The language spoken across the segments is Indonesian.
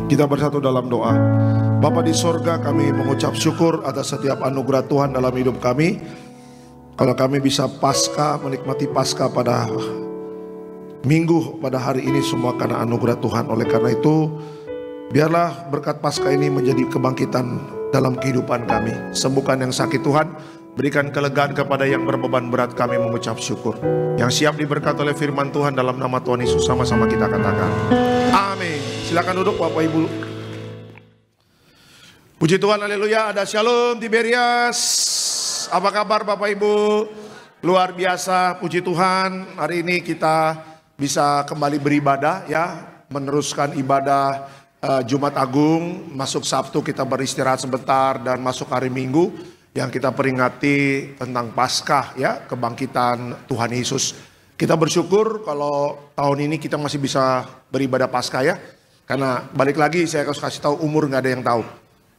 Kita bersatu dalam doa. Bapa di sorga, kami mengucap syukur atas setiap anugerah Tuhan dalam hidup kami. Kalau kami bisa Paskah, menikmati Paskah pada minggu, pada hari ini, semua karena anugerah Tuhan. Oleh karena itu, biarlah berkat Paskah ini menjadi kebangkitan dalam kehidupan kami. Sembuhkan yang sakit Tuhan, berikan kelegaan kepada yang berbeban berat. Kami mengucap syukur. Yang siap diberkati oleh firman Tuhan dalam nama Tuhan Yesus, sama-sama kita katakan amin. Silakan duduk Bapak Ibu. Puji Tuhan, haleluya. Ada Shalom Tiberias. Apa kabar Bapak Ibu? Luar biasa, puji Tuhan. Hari ini kita bisa kembali beribadah ya, meneruskan ibadah Jumat Agung. Masuk Sabtu kita beristirahat sebentar, dan masuk hari Minggu yang kita peringati tentang Paskah ya, kebangkitan Tuhan Yesus. Kita bersyukur kalau tahun ini kita masih bisa beribadah Paskah ya. Karena balik lagi saya harus kasih tahu, umur nggak ada yang tahu.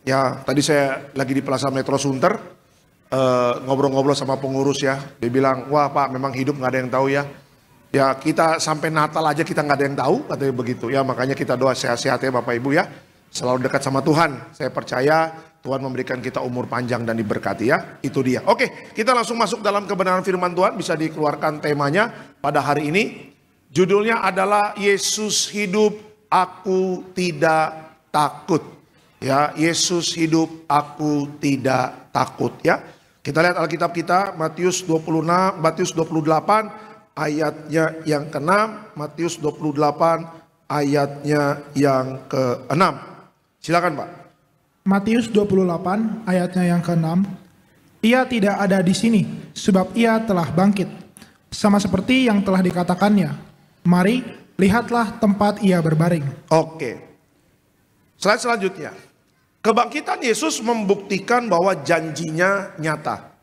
Ya, tadi saya lagi di Plaza Metro Sunter, ngobrol-ngobrol sama pengurus ya. Dia bilang, wah Pak, memang hidup nggak ada yang tahu ya. Ya kita sampai Natal aja kita nggak ada yang tahu, katanya begitu. Ya makanya kita doa sehat-sehat ya Bapak Ibu ya. Selalu dekat sama Tuhan. Saya percaya Tuhan memberikan kita umur panjang dan diberkati ya. Itu dia. Oke, kita langsung masuk dalam kebenaran firman Tuhan. Bisa dikeluarkan temanya pada hari ini. Judulnya adalah Yesus hidup, aku tidak takut. Ya, Yesus hidup, aku tidak takut ya. Kita lihat Alkitab kita, Matius 26, Matius 28 ayatnya yang ke-6, Matius 28 ayatnya yang ke-6. Silakan Pak. Matius 28 ayatnya yang ke-6. Ia tidak ada di sini, sebab ia telah bangkit. Sama seperti yang telah dikatakannya. Mari, lihatlah tempat ia berbaring. Oke. Slide selanjutnya. Kebangkitan Yesus membuktikan bahwa janjinya nyata.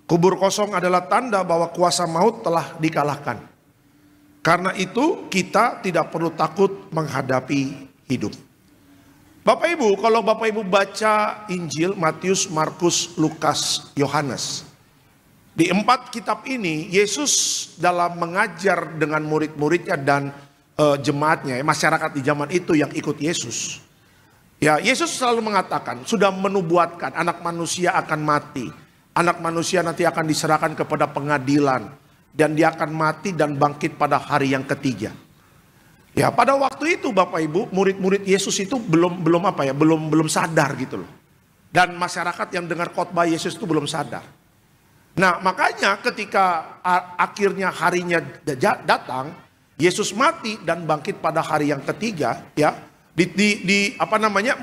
Kubur kosong adalah tanda bahwa kuasa maut telah dikalahkan. Karena itu kita tidak perlu takut menghadapi hidup. Bapak Ibu, kalau Bapak Ibu baca Injil Matius, Markus, Lukas, Yohanes, di 4 kitab ini Yesus dalam mengajar dengan murid-muridnya dan jemaatnya, masyarakat di zaman itu yang ikut Yesus. Ya, Yesus selalu mengatakan, sudah menubuatkan anak manusia akan mati. Anak manusia nanti akan diserahkan kepada pengadilan, dan dia akan mati dan bangkit pada hari yang ketiga. Ya, pada waktu itu Bapak Ibu, murid-murid Yesus itu belum sadar gitu loh. Dan masyarakat yang dengar khotbah Yesus itu belum sadar. Nah, makanya ketika akhirnya harinya datang, Yesus mati dan bangkit pada hari yang ketiga, ya.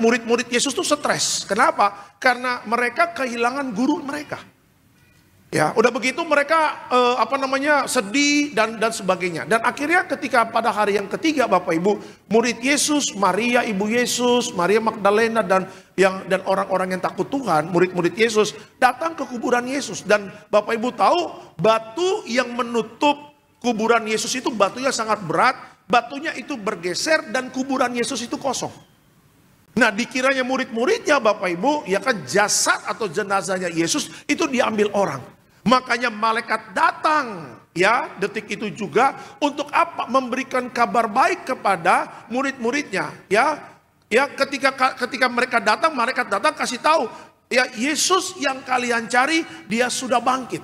Murid-murid Yesus itu stres. Kenapa? Karena mereka kehilangan guru mereka. Ya, udah begitu mereka sedih dan sebagainya. Dan akhirnya ketika pada hari yang ketiga Bapak Ibu, murid Yesus, Maria ibu Yesus, Maria Magdalena dan orang-orang yang takut Tuhan, murid-murid Yesus datang ke kuburan Yesus. Dan Bapak Ibu tahu, batu yang menutup kuburan Yesus itu batunya sangat berat. Batunya itu bergeser dan kuburan Yesus itu kosong. Nah, dikiranya murid-muridnya Bapak Ibu, ya kan, jasad atau jenazahnya Yesus itu diambil orang. Makanya malaikat datang ya detik itu juga untuk apa? Memberikan kabar baik kepada murid-muridnya ya. Ya, ketika mereka datang, malaikat datang kasih tahu, ya Yesus yang kalian cari dia sudah bangkit.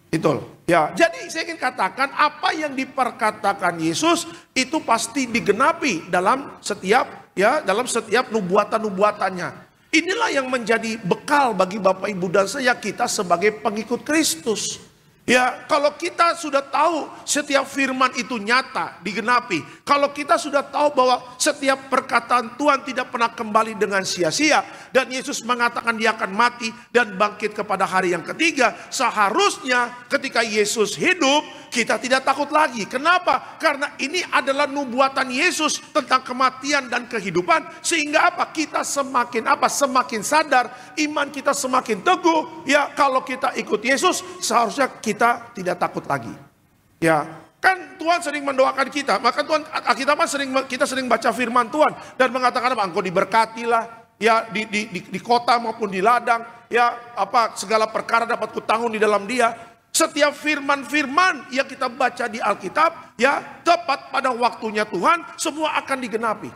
Itu loh. Ya, jadi saya ingin katakan apa yang diperkatakan Yesus itu pasti digenapi dalam setiap nubuatan-nubuatannya. Inilah yang menjadi bekal bagi Bapak Ibu dan saya, kita sebagai pengikut Kristus. Ya, kalau kita sudah tahu setiap firman itu nyata, digenapi. Kalau kita sudah tahu bahwa setiap perkataan Tuhan tidak pernah kembali dengan sia-sia. Dan Yesus mengatakan dia akan mati dan bangkit kepada hari yang ketiga. Seharusnya ketika Yesus hidup, kita tidak takut lagi. Kenapa? Karena ini adalah nubuatan Yesus tentang kematian dan kehidupan. Sehingga apa? Kita semakin sadar, iman kita semakin teguh. Ya, kalau kita ikut Yesus, seharusnya kita tidak takut lagi. Ya, kan Tuhan sering mendoakan kita. Maka kita sering baca firman Tuhan dan mengatakan apa? Engkau diberkatilah ya di kota maupun di ladang. Ya, segala perkara dapat kutanggung di dalam Dia. Setiap firman-firman yang kita baca di Alkitab, ya tepat pada waktunya Tuhan, semua akan digenapi.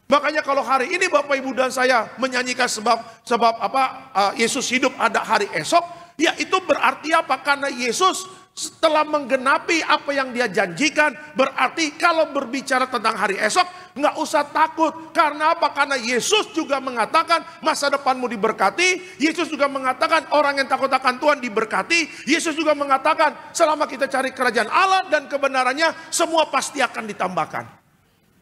Makanya kalau hari ini Bapak Ibu dan saya menyanyikan sebab Yesus hidup ada hari esok, ya itu berarti apa? Karena Yesus setelah menggenapi apa yang dia janjikan, berarti kalau berbicara tentang hari esok, nggak usah takut. Karena apa? Karena Yesus juga mengatakan masa depanmu diberkati. Yesus juga mengatakan orang yang takut akan Tuhan diberkati. Yesus juga mengatakan selama kita cari kerajaan Allah dan kebenarannya, semua pasti akan ditambahkan.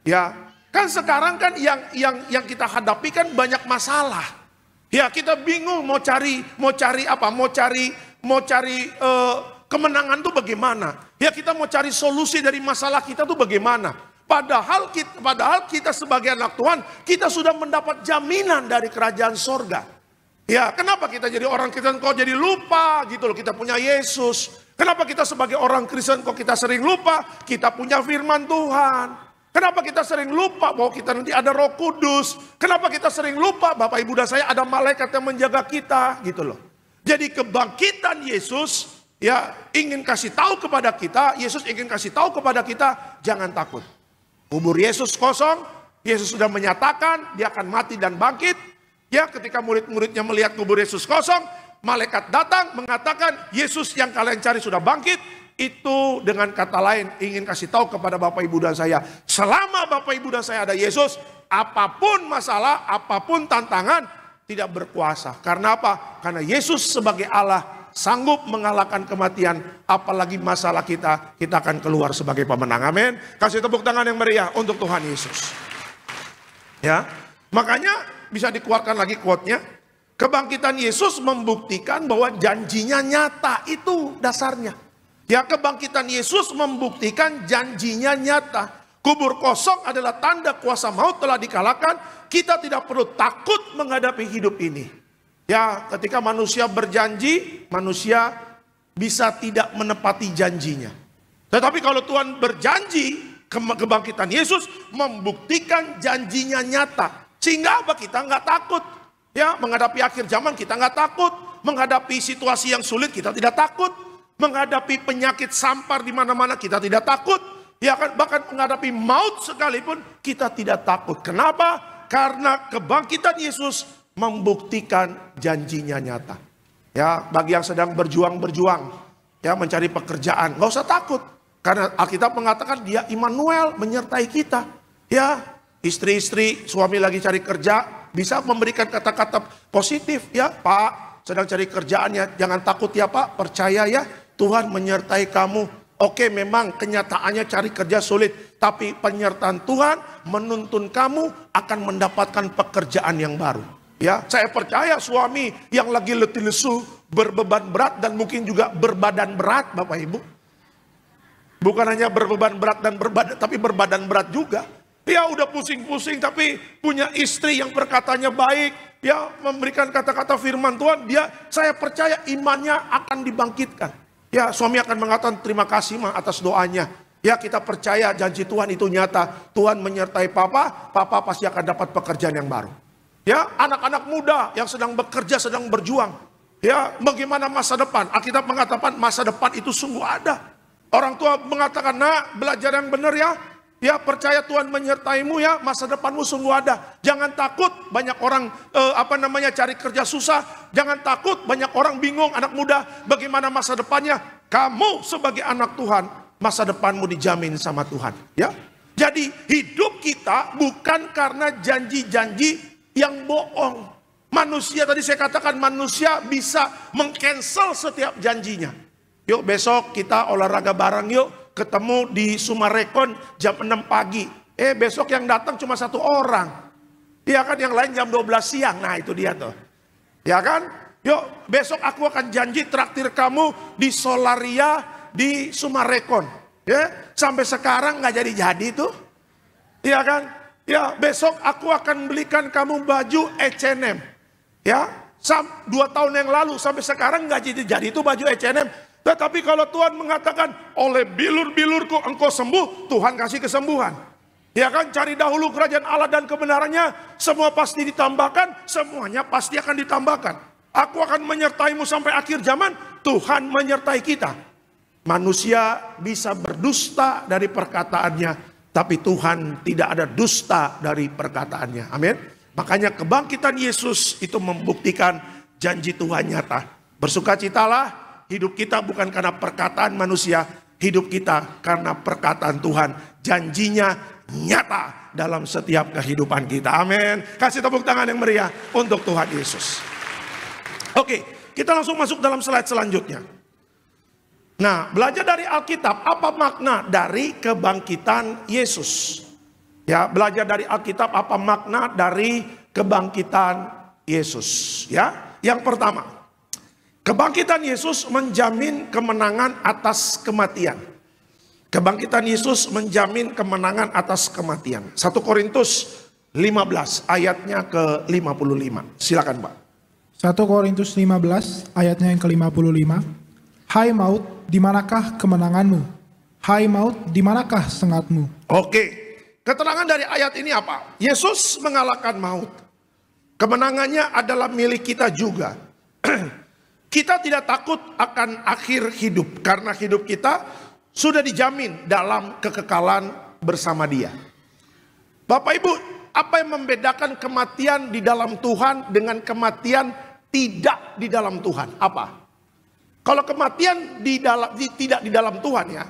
Ya, kan sekarang kan yang kita hadapi kan banyak masalah. Ya, kita bingung mau cari kemenangan tuh bagaimana? Ya, kita mau cari solusi dari masalah kita tuh bagaimana? Padahal kita sebagai anak Tuhan, kita sudah mendapat jaminan dari kerajaan sorga. Ya, kenapa kita jadi orang Kristen kok jadi lupa gitu loh, kita punya Yesus. Kenapa kita sebagai orang Kristen kok kita sering lupa, kita punya firman Tuhan. Kenapa kita sering lupa bahwa kita nanti ada Roh Kudus? Kenapa kita sering lupa Bapak Ibu dan saya ada malaikat yang menjaga kita gitu loh. Jadi kebangkitan Yesus ya ingin kasih tahu kepada kita, Yesus ingin kasih tahu kepada kita, jangan takut. Kubur Yesus kosong, Yesus sudah menyatakan dia akan mati dan bangkit. Ya, ketika murid-muridnya melihat kubur Yesus kosong, malaikat datang mengatakan Yesus yang kalian cari sudah bangkit. Itu dengan kata lain ingin kasih tahu kepada Bapak Ibu dan saya, selama Bapak Ibu dan saya ada Yesus, apapun masalah, apapun tantangan tidak berkuasa. Karena apa? Karena Yesus sebagai Allah sanggup mengalahkan kematian, apalagi masalah kita akan keluar sebagai pemenang. Amin. Kasih tepuk tangan yang meriah untuk Tuhan Yesus. Ya, makanya bisa dikeluarkan lagi quote-nya. Kebangkitan Yesus membuktikan bahwa janjinya nyata, itu dasarnya. Ya, kebangkitan Yesus membuktikan janjinya nyata. Kubur kosong adalah tanda kuasa maut telah dikalahkan. Kita tidak perlu takut menghadapi hidup ini. Ya, ketika manusia berjanji, manusia bisa tidak menepati janjinya. Tetapi kalau Tuhan berjanji, kebangkitan Yesus membuktikan janjinya nyata. Sehingga apa? Kita nggak takut. Ya, menghadapi akhir zaman kita nggak takut. Menghadapi situasi yang sulit kita tidak takut. Menghadapi penyakit sampar di mana-mana kita tidak takut. Ya kan, bahkan menghadapi maut sekalipun kita tidak takut. Kenapa? Karena kebangkitan Yesus membuktikan janjinya nyata. Ya, bagi yang sedang berjuang, ya mencari pekerjaan, nggak usah takut. Karena Alkitab mengatakan dia Immanuel menyertai kita. Ya, istri-istri, suami lagi cari kerja, bisa memberikan kata-kata positif. Ya, Pak, sedang cari kerjaannya, jangan takut ya Pak, percaya ya. Tuhan menyertai kamu. Oke, memang kenyataannya cari kerja sulit. Tapi penyertaan Tuhan menuntun kamu akan mendapatkan pekerjaan yang baru. Ya, saya percaya suami yang lagi letih lesu, berbeban berat dan mungkin juga berbadan berat Bapak Ibu. Bukan hanya berbeban berat dan tapi berbadan berat juga. Dia udah pusing-pusing tapi punya istri yang perkataannya baik. Ya, memberikan kata-kata firman Tuhan. Saya percaya imannya akan dibangkitkan. Ya, suami akan mengatakan terima kasih Ma atas doanya. Ya, kita percaya janji Tuhan itu nyata. Tuhan menyertai papa pasti akan dapat pekerjaan yang baru. Ya, anak-anak muda yang sedang bekerja, sedang berjuang. Ya, bagaimana masa depan? Alkitab mengatakan masa depan itu sungguh ada. Orang tua mengatakan, nak belajar yang benar ya. Ya, percaya Tuhan menyertaimu ya, masa depanmu sungguh ada. Jangan takut banyak orang cari kerja susah. Jangan takut banyak orang bingung, anak muda bagaimana masa depannya. Kamu sebagai anak Tuhan, masa depanmu dijamin sama Tuhan. Ya, jadi hidup kita bukan karena janji-janji yang bohong. Manusia, tadi saya katakan manusia bisa meng-cancel setiap janjinya. Yuk besok kita olahraga bareng yuk. Ketemu di Sumarekon jam 6 pagi. Besok yang datang cuma 1 orang. Ya kan, yang lain jam 12 siang. Nah itu dia tuh. Ya kan? Yuk besok aku akan janji traktir kamu di Solaria di Sumarekon. Ya, sampai sekarang nggak jadi tuh. Ya kan? Ya, besok aku akan belikan kamu baju H&M. Ya, 2 tahun yang lalu sampai sekarang nggak jadi itu baju H&M. Tetapi kalau Tuhan mengatakan oleh bilur-bilurku engkau sembuh, Tuhan kasih kesembuhan. Ya kan, cari dahulu kerajaan Allah dan kebenarannya, semua pasti ditambahkan, semuanya pasti akan ditambahkan. Aku akan menyertaimu sampai akhir zaman, Tuhan menyertai kita. Manusia bisa berdusta dari perkataannya, Tapi Tuhan tidak ada dusta dari perkataannya. Amin. Makanya kebangkitan Yesus itu membuktikan janji Tuhan nyata. Bersukacitalah, hidup kita bukan karena perkataan manusia, hidup kita karena perkataan Tuhan. Janjinya nyata dalam setiap kehidupan kita. Amin. Kasih tepuk tangan yang meriah untuk Tuhan Yesus. Oke, kita langsung masuk dalam slide selanjutnya. Nah, belajar dari Alkitab, apa makna dari kebangkitan Yesus? Ya, belajar dari Alkitab, apa makna dari kebangkitan Yesus? Ya, yang pertama, kebangkitan Yesus menjamin kemenangan atas kematian. Kebangkitan Yesus menjamin kemenangan atas kematian. 1 Korintus 15 ayatnya ke-55. Silakan, Pak. 1 Korintus 15 ayatnya yang ke-55. Hai maut, di manakah kemenanganmu? Hai maut, di manakah sengatmu? Oke, keterangan dari ayat ini apa? Yesus mengalahkan maut. Kemenangannya adalah milik kita juga. Kita tidak takut akan akhir hidup, karena hidup kita sudah dijamin dalam kekekalan bersama Dia. Bapak Ibu, apa yang membedakan kematian di dalam Tuhan dengan kematian tidak di dalam Tuhan? Apa? Kalau kematian tidak di dalam Tuhan ya,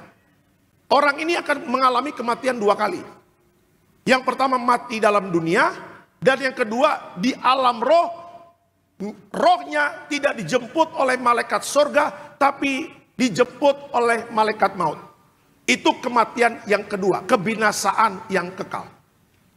orang ini akan mengalami kematian 2 kali. Yang pertama mati dalam dunia, dan yang kedua di alam roh, rohnya tidak dijemput oleh malaikat sorga, tapi dijemput oleh malaikat maut. Itu kematian yang kedua, kebinasaan yang kekal.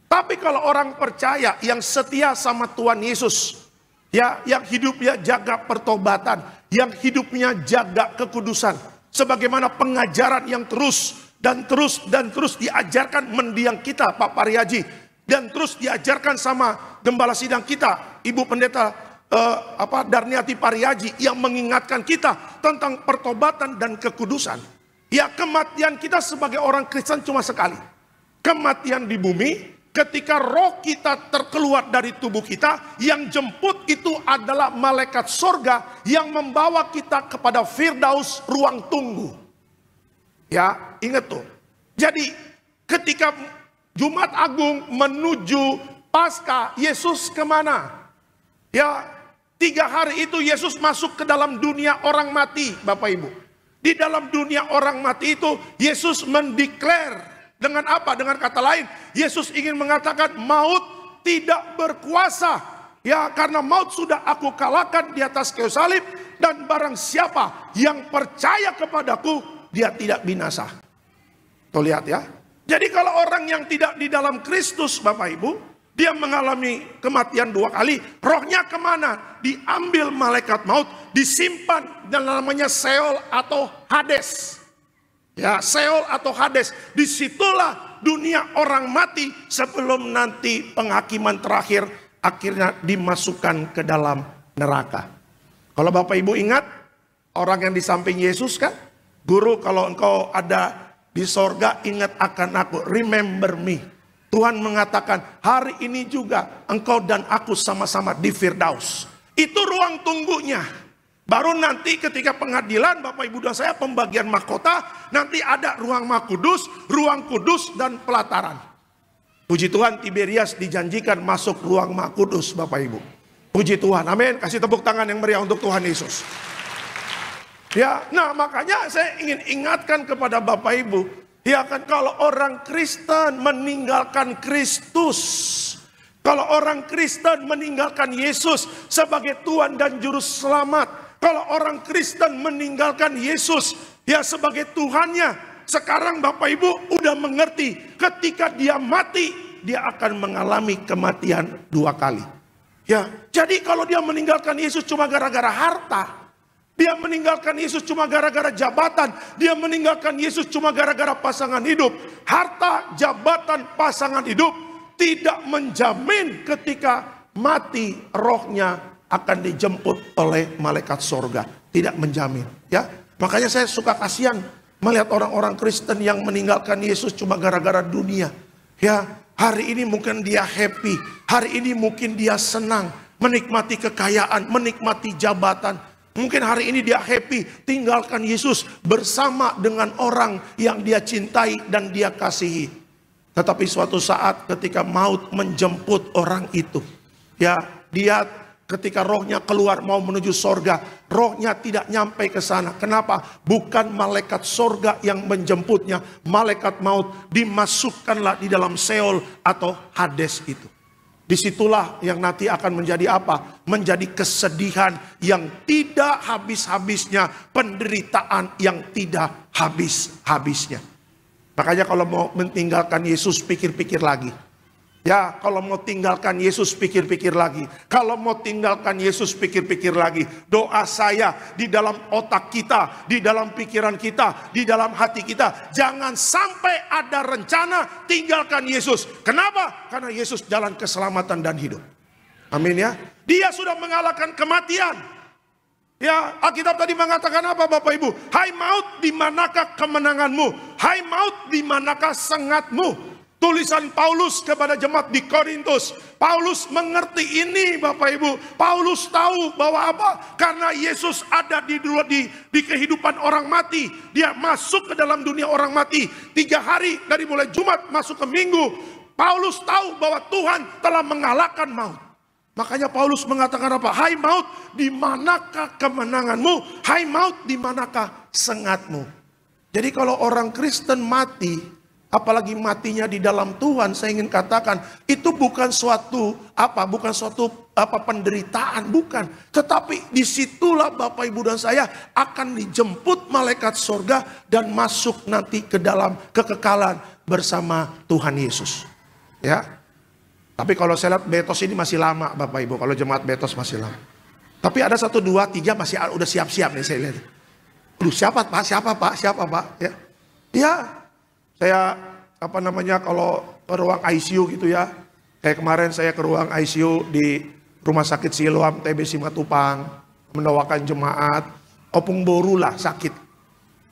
Tapi kalau orang percaya yang setia sama Tuhan Yesus, ya, yang hidupnya jaga pertobatan, yang hidupnya jaga kekudusan, sebagaimana pengajaran yang terus diajarkan mendiang kita, Pak Pariaji, dan terus diajarkan sama gembala sidang kita, Ibu Pendeta Darniati Pariaji, yang mengingatkan kita tentang pertobatan dan kekudusan. Ya, kematian kita sebagai orang Kristen cuma sekali. Kematian di bumi. Ketika roh kita terkeluar dari tubuh kita, yang jemput itu adalah malaikat sorga yang membawa kita kepada Firdaus, ruang tunggu. Ya, ingat tuh. Jadi ketika Jumat Agung menuju Paskah, Yesus kemana? Ya, 3 hari itu Yesus masuk ke dalam dunia orang mati, Bapak Ibu. Di dalam dunia orang mati itu Yesus mendeklar. Dengan apa? Dengan kata lain, Yesus ingin mengatakan maut tidak berkuasa. Ya, karena maut sudah aku kalahkan di atas kayu salib. Dan barang siapa yang percaya kepadaku, dia tidak binasa. Tuh lihat ya. Jadi kalau orang yang tidak di dalam Kristus, Bapak Ibu, dia mengalami kematian 2 kali. Rohnya kemana? Diambil malaikat maut, disimpan dalam namanya Seol atau Hades. Ya, Seol atau Hades, disitulah dunia orang mati sebelum nanti penghakiman terakhir akhirnya dimasukkan ke dalam neraka. Kalau Bapak Ibu ingat, orang yang di samping Yesus kan, Guru, kalau engkau ada di sorga ingat akan aku, remember me. Tuhan mengatakan hari ini juga engkau dan aku sama-sama di Firdaus. Itu ruang tunggunya. Baru nanti ketika pengadilan, Bapak Ibu dan saya, pembagian mahkota, nanti ada ruang Maha Kudus, ruang kudus, dan pelataran. Puji Tuhan, Tiberias dijanjikan masuk ruang Maha Kudus, Bapak Ibu. Puji Tuhan, amin. Kasih tepuk tangan yang meriah untuk Tuhan Yesus. Ya, nah makanya saya ingin ingatkan kepada Bapak Ibu, ya kan, kalau orang Kristen meninggalkan Kristus, kalau orang Kristen meninggalkan Yesus sebagai Tuhan dan Juru Selamat, kalau orang Kristen meninggalkan Yesus ya sebagai Tuhannya, sekarang Bapak Ibu udah mengerti, ketika dia mati, dia akan mengalami kematian 2 kali. Ya, jadi kalau dia meninggalkan Yesus cuma gara-gara harta, dia meninggalkan Yesus cuma gara-gara jabatan, dia meninggalkan Yesus cuma gara-gara pasangan hidup. Harta, jabatan, pasangan hidup tidak menjamin ketika mati rohnya akan dijemput oleh malaikat sorga. Tidak menjamin. Ya, makanya saya suka kasihan melihat orang-orang Kristen yang meninggalkan Yesus cuma gara-gara dunia. Ya, hari ini mungkin dia happy, hari ini mungkin dia senang, menikmati kekayaan, menikmati jabatan. Mungkin hari ini dia happy, tinggalkan Yesus bersama dengan orang yang dia cintai dan dia kasihi. Tetapi suatu saat ketika maut menjemput orang itu, ya, dia ketika rohnya keluar mau menuju sorga, rohnya tidak nyampe ke sana. Kenapa? Bukan malaikat sorga yang menjemputnya, malaikat maut. Dimasukkanlah di dalam Seol atau Hades itu. Disitulah yang nanti akan menjadi apa? Menjadi kesedihan yang tidak habis-habisnya, penderitaan yang tidak habis-habisnya. Makanya kalau mau meninggalkan Yesus, pikir-pikir lagi. Ya, kalau mau tinggalkan Yesus, pikir-pikir lagi. Kalau mau tinggalkan Yesus, pikir-pikir lagi. Doa saya di dalam otak kita, di dalam pikiran kita, di dalam hati kita, jangan sampai ada rencana tinggalkan Yesus. Kenapa? Karena Yesus jalan keselamatan dan hidup. Amin ya. Dia sudah mengalahkan kematian. Ya, Alkitab tadi mengatakan apa Bapak Ibu? Hai maut, di manakah kemenanganmu? Hai maut, di manakah sengatmu? Tulisan Paulus kepada jemaat di Korintus. Paulus mengerti ini Bapak Ibu. Paulus tahu bahwa apa? Karena Yesus ada di kehidupan orang mati. Dia masuk ke dalam dunia orang mati. 3 hari dari mulai Jumat masuk ke Minggu. Paulus tahu bahwa Tuhan telah mengalahkan maut. Makanya Paulus mengatakan apa? Hai maut, di manakah kemenanganmu? Hai maut, di manakah sengatmu? Jadi kalau orang Kristen mati, apalagi matinya di dalam Tuhan, saya ingin katakan itu bukan suatu penderitaan, bukan. Tetapi disitulah Bapak Ibu dan saya akan dijemput malaikat surga dan masuk nanti ke dalam kekekalan bersama Tuhan Yesus. Ya. Tapi kalau saya lihat Betos ini masih lama Bapak Ibu, kalau jemaat Betos masih lama. Tapi ada 1, 2, 3 masih udah siap-siap nih saya lihat. Aduh, siapa Pak? Siapa Pak? Ya. Ya. Saya kalau ke ruang ICU gitu ya. Kayak kemarin saya ke ruang ICU di Rumah Sakit Siloam TB Simatupang, mendoakan jemaat. Opung Boru lah sakit.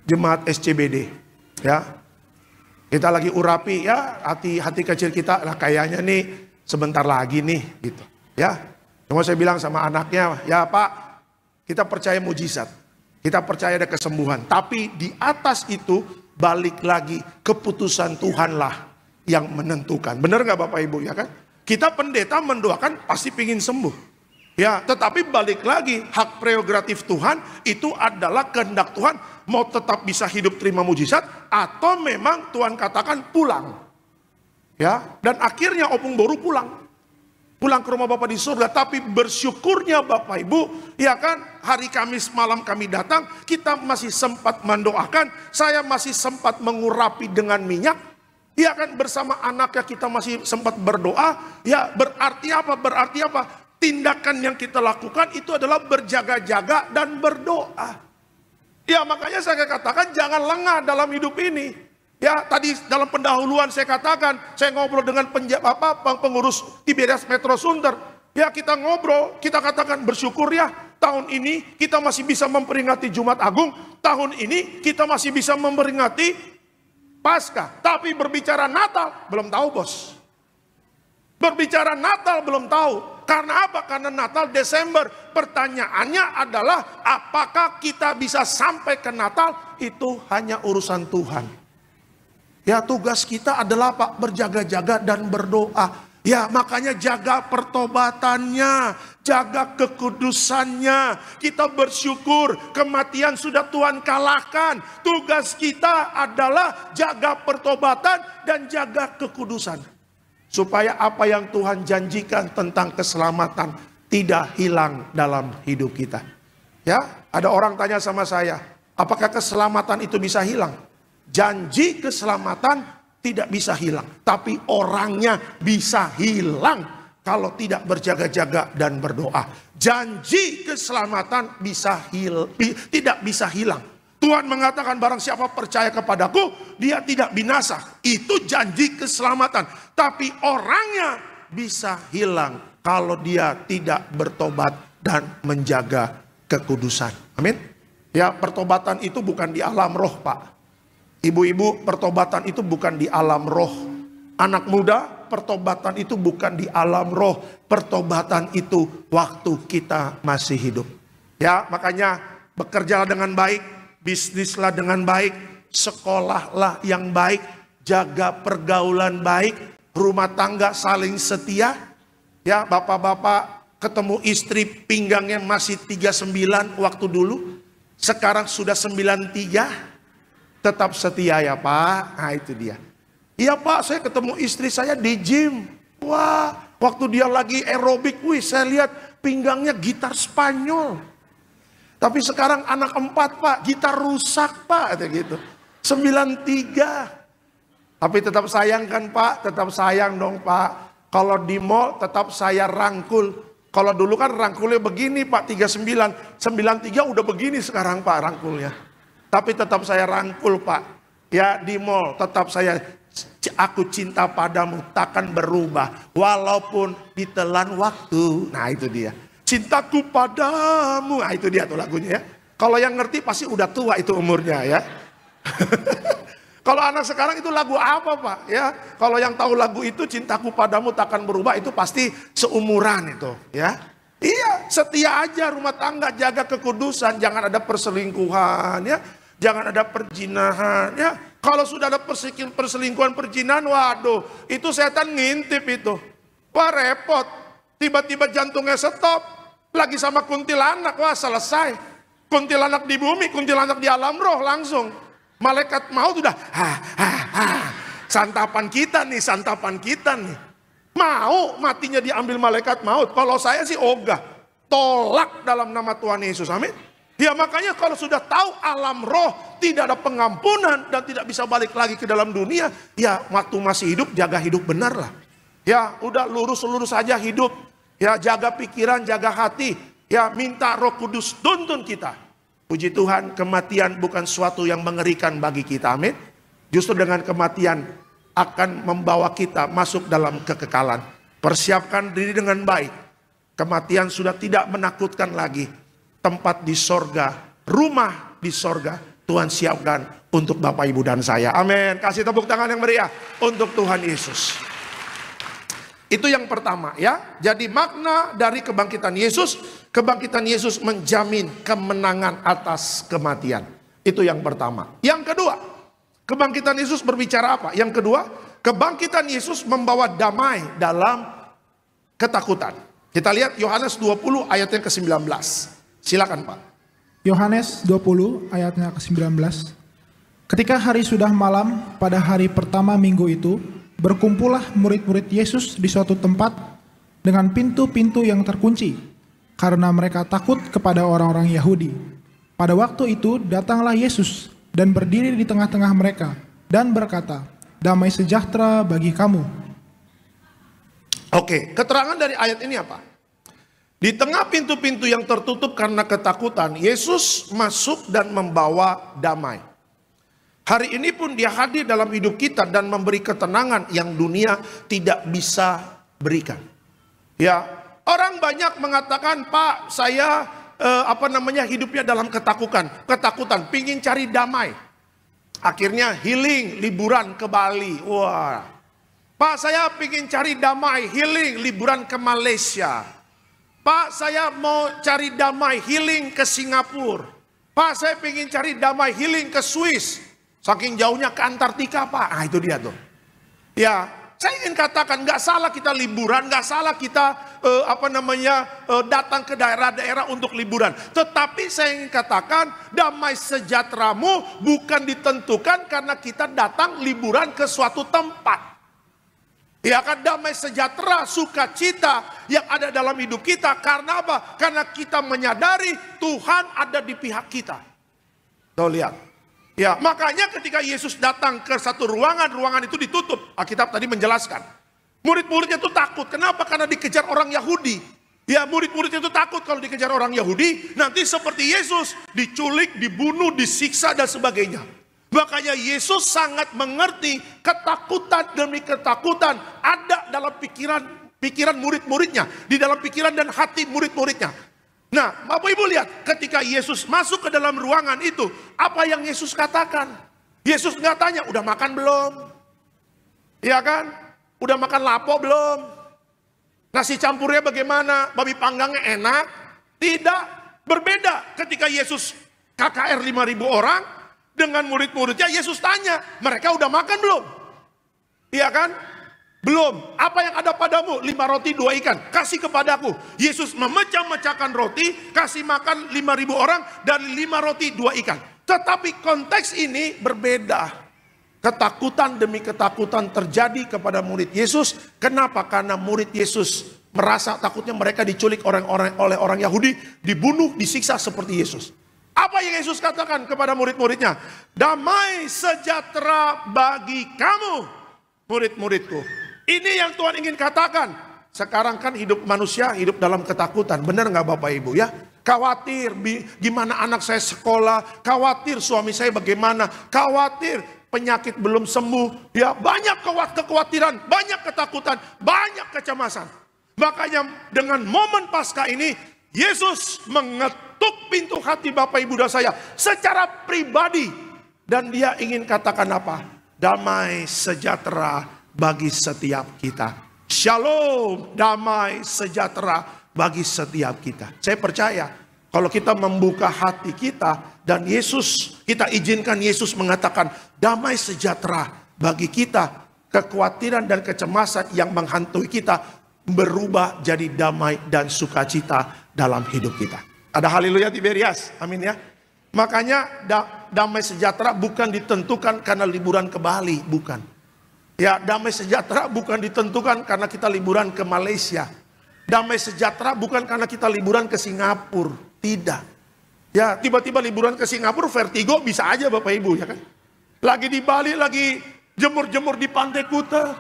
Jemaat SCBD. Ya. Kita lagi urapi ya, hati kecil kita lah kayaknya nih sebentar lagi nih gitu. Ya. Cuma saya bilang sama anaknya, ya Pak, kita percaya mujizat. Kita percaya ada kesembuhan. Tapi di atas itu balik lagi keputusan Tuhanlah yang menentukan. Benar nggak Bapak Ibu ya kan? Kita pendeta mendoakan pasti pingin sembuh. Ya, tetapi balik lagi hak prerogatif Tuhan itu adalah kehendak Tuhan. Mau tetap bisa hidup terima mujizat atau memang Tuhan katakan pulang. Ya, dan akhirnya Opung Boru pulang ke rumah Bapak di surga. Tapi bersyukurnya Bapak Ibu, ya kan, hari Kamis malam kami datang, kita masih sempat mendoakan, saya masih sempat mengurapi dengan minyak, ya kan, bersama anaknya kita masih sempat berdoa. Ya, berarti apa? Tindakan yang kita lakukan itu adalah berjaga-jaga dan berdoa. Ya, makanya saya katakan jangan lengah dalam hidup ini. Ya, tadi dalam pendahuluan saya katakan, saya ngobrol dengan pengurus Tiberias Metro Sunter. Ya, kita ngobrol, kita katakan bersyukur ya, tahun ini kita masih bisa memperingati Jumat Agung, tahun ini kita masih bisa memperingati Paskah. Tapi berbicara Natal, belum tahu bos. Berbicara Natal belum tahu. Karena apa? Karena Natal Desember. Pertanyaannya adalah apakah kita bisa sampai ke Natal? Itu hanya urusan Tuhan. Ya, tugas kita adalah Pak, berjaga-jaga dan berdoa. Ya, makanya jaga pertobatannya, jaga kekudusannya. Kita bersyukur kematian sudah Tuhan kalahkan. Tugas kita adalah jaga pertobatan dan jaga kekudusan. Supaya apa yang Tuhan janjikan tentang keselamatan tidak hilang dalam hidup kita. Ya, ada orang tanya sama saya, apakah keselamatan itu bisa hilang? Janji keselamatan tidak bisa hilang, tapi orangnya bisa hilang kalau tidak berjaga-jaga dan berdoa. Janji keselamatan tidak bisa hilang. Tuhan mengatakan barang siapa percaya kepadaku, dia tidak binasa. Itu janji keselamatan. Tapi orangnya bisa hilang kalau dia tidak bertobat dan menjaga kekudusan. Amin. Ya, pertobatan itu bukan di alam roh Pak. Ibu-ibu, pertobatan itu bukan di alam roh. Anak muda, pertobatan itu bukan di alam roh. Pertobatan itu waktu kita masih hidup. Ya, makanya bekerjalah dengan baik, bisnislah dengan baik, sekolahlah yang baik. jaga pergaulan baik, rumah tangga saling setia. Ya, bapak-bapak ketemu istri pinggangnya masih 39 waktu dulu, sekarang sudah 93, tetap setia ya Pak. Nah itu dia. Iya Pak, saya ketemu istri saya di gym. Wah, waktu dia lagi aerobik, wih saya lihat pinggangnya gitar Spanyol. Tapi sekarang anak 4 Pak, gitar rusak Pak, kayak gitu. 93. Tapi tetap sayang kan Pak, tetap sayang dong Pak. Kalau di mall tetap saya rangkul. Kalau dulu kan rangkulnya begini Pak, 39, 93 udah begini sekarang Pak rangkulnya. Tapi tetap saya rangkul Pak. Ya di mall tetap saya, aku cinta padamu takkan berubah walaupun ditelan waktu. Nah itu dia. Cintaku padamu. Nah itu dia tuh lagunya ya. Kalau yang ngerti pasti udah tua itu umurnya ya. Kalau anak sekarang itu lagu apa Pak? Ya, kalau yang tahu lagu itu cintaku padamu takkan berubah itu pasti seumuran itu, ya. Iya, setia aja rumah tangga, jaga kekudusan, jangan ada perselingkuhan, ya. Jangan ada perzinahan, ya. Kalau sudah ada perselingkuhan, perzinahan, waduh, itu setan ngintip itu. Wah repot, tiba-tiba jantungnya stop, lagi sama kuntilanak, wah selesai. Kuntilanak di bumi, kuntilanak di alam roh langsung. Malaikat maut udah, santapan kita nih, santapan kita nih. Mau matinya diambil malaikat maut. Kalau saya sih ogah, tolak dalam nama Tuhan Yesus, amin. Ya makanya kalau sudah tahu alam roh tidak ada pengampunan dan tidak bisa balik lagi ke dalam dunia, ya waktu masih hidup jaga hidup benar lah. Ya udah lurus-lurus saja hidup, ya jaga pikiran, jaga hati, ya minta Roh Kudus tuntun kita. Puji Tuhan, kematian bukan suatu yang mengerikan bagi kita, amin. Justru dengan kematian akan membawa kita masuk dalam kekekalan. Persiapkan diri dengan baik. Kematian sudah tidak menakutkan lagi. Tempat di sorga, rumah di sorga, Tuhan siapkan untuk Bapak Ibu dan saya, amin. Kasih tepuk tangan yang meriah untuk Tuhan Yesus. Itu yang pertama ya. Jadi makna dari kebangkitan Yesus menjamin kemenangan atas kematian. Itu yang pertama. Yang kedua, kebangkitan Yesus berbicara apa? Yang kedua, kebangkitan Yesus membawa damai dalam ketakutan. Kita lihat Yohanes 20 ayat yang ke-19. Silakan Pak. Yohanes 20 ayatnya ke-19. Ketika hari sudah malam pada hari pertama minggu itu, berkumpullah murid-murid Yesus di suatu tempat dengan pintu-pintu yang terkunci, karena mereka takut kepada orang-orang Yahudi. Pada waktu itu datanglah Yesus dan berdiri di tengah-tengah mereka dan berkata, "Damai sejahtera bagi kamu." Oke, keterangan dari ayat ini apa? Di tengah pintu-pintu yang tertutup karena ketakutan, Yesus masuk dan membawa damai. Hari ini pun dia hadir dalam hidup kita dan memberi ketenangan yang dunia tidak bisa berikan. Ya, orang banyak mengatakan, Pak, saya hidupnya dalam ketakutan, pingin cari damai. Akhirnya healing, liburan ke Bali. Wah, Pak, saya pingin cari damai, healing, liburan ke Malaysia. Pak, saya mau cari damai, healing ke Singapura. Pak, saya pingin cari damai, healing ke Swiss. Saking jauhnya ke Antartika Pak. Nah itu dia tuh. Ya, saya ingin katakan gak salah kita liburan, gak salah kita datang ke daerah-daerah untuk liburan. Tetapi saya ingin katakan damai sejahteramu bukan ditentukan karena kita datang liburan ke suatu tempat. Ya kan, damai sejahtera, sukacita yang ada dalam hidup kita. Karena apa? Karena kita menyadari Tuhan ada di pihak kita. Tuh lihat. Ya, makanya ketika Yesus datang ke satu ruangan itu ditutup. Alkitab tadi menjelaskan. Murid-muridnya itu takut. Kenapa? Karena dikejar orang Yahudi. Ya, murid-muridnya itu takut kalau dikejar orang Yahudi. Nanti seperti Yesus, diculik, dibunuh, disiksa dan sebagainya. Makanya Yesus sangat mengerti ketakutan demi ketakutan ada dalam pikiran murid-muridnya. Di dalam pikiran dan hati murid-muridnya. Nah, Bapak Ibu lihat, ketika Yesus masuk ke dalam ruangan itu, apa yang Yesus katakan? Yesus nggak tanya, udah makan belum? Iya kan? Udah makan lapo belum? Nasi campurnya bagaimana? Babi panggangnya enak? Tidak. Berbeda ketika Yesus KKR 5.000 orang, dengan murid-muridnya Yesus tanya, mereka udah makan belum? Iya kan? Belum. Apa yang ada padamu? 5 roti 2 ikan. Kasih kepadaku. Yesus memecah-mecahkan roti, kasih makan 5.000 orang dari 5 roti 2 ikan. Tetapi konteks ini berbeda. Ketakutan demi ketakutan terjadi kepada murid Yesus. Kenapa? Karena murid Yesus merasa takutnya mereka diculik oleh orang Yahudi, dibunuh, disiksa seperti Yesus. Apa yang Yesus katakan kepada murid-muridnya? Damai sejahtera bagi kamu, murid-muridku. Ini yang Tuhan ingin katakan. Sekarang kan hidup manusia hidup dalam ketakutan. Benar nggak Bapak Ibu ya? Khawatir gimana anak saya sekolah, khawatir suami saya bagaimana, khawatir penyakit belum sembuh. Ya, banyak kekhawatiran, banyak ketakutan, banyak kecemasan. Makanya dengan momen Paskah ini Yesus mengetuk pintu hati Bapak Ibu dan saya secara pribadi. Dan dia ingin katakan apa? Damai sejahtera bagi setiap kita. Shalom, damai sejahtera bagi setiap kita. Saya percaya kalau kita membuka hati kita dan kita izinkan Yesus mengatakan damai sejahtera bagi kita. Kekhawatiran dan kecemasan yang menghantui kita berubah jadi damai dan sukacita dalam hidup kita. Ada haleluya Tiberias, amin ya. Makanya damai sejahtera bukan ditentukan karena liburan ke Bali, bukan. Ya, damai sejahtera bukan ditentukan karena kita liburan ke Malaysia. Damai sejahtera bukan karena kita liburan ke Singapura, tidak. Ya, tiba-tiba liburan ke Singapura vertigo bisa aja Bapak Ibu ya kan. Lagi di Bali, lagi jemur-jemur di Pantai Kuta.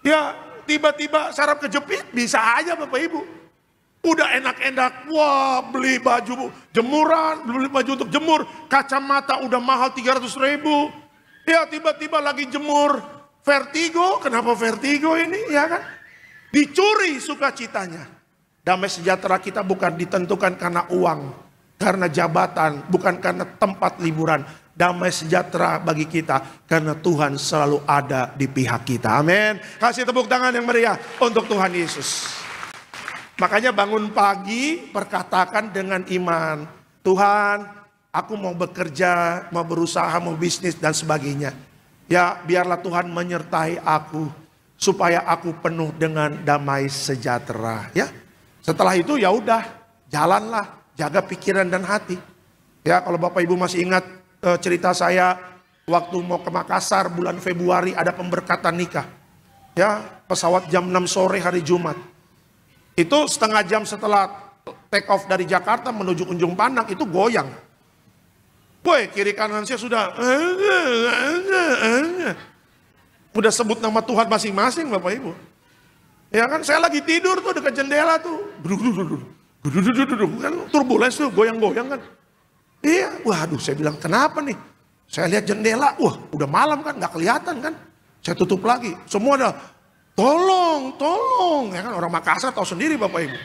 Ya, tiba-tiba saraf kejepit, bisa aja Bapak Ibu. Udah enak-enak, wah beli baju jemuran, beli baju untuk jemur, kacamata udah mahal 300.000. Ya tiba-tiba lagi jemur, vertigo, kenapa vertigo ini ya kan? Dicuri sukacitanya. Damai sejahtera kita bukan ditentukan karena uang, karena jabatan, bukan karena tempat liburan. Damai sejahtera bagi kita karena Tuhan selalu ada di pihak kita. Amin. Kasih tepuk tangan yang meriah untuk Tuhan Yesus. Makanya bangun pagi perkatakan dengan iman. Tuhan, aku mau bekerja, mau berusaha, mau bisnis dan sebagainya. Ya, biarlah Tuhan menyertai aku supaya aku penuh dengan damai sejahtera. Ya, setelah itu ya udah, jalanlah, jaga pikiran dan hati. Ya, kalau Bapak Ibu masih ingat cerita saya waktu mau ke Makassar bulan Februari ada pemberkatan nikah. Ya, pesawat jam 6 sore hari Jumat. Itu setengah jam setelah take off dari Jakarta menuju Ujung Pandang itu goyang. Woi, kiri kanan saya sudah sebut nama Tuhan masing-masing Bapak Ibu. Ya kan saya lagi tidur tuh dekat jendela tuh. Kan turbulens tuh goyang-goyang kan. Iya, waduh saya bilang kenapa nih? Saya lihat jendela, wah udah malam kan, nggak kelihatan kan. Saya tutup lagi, semua ada tolong, ya kan orang Makassar tahu sendiri Bapak Ibu.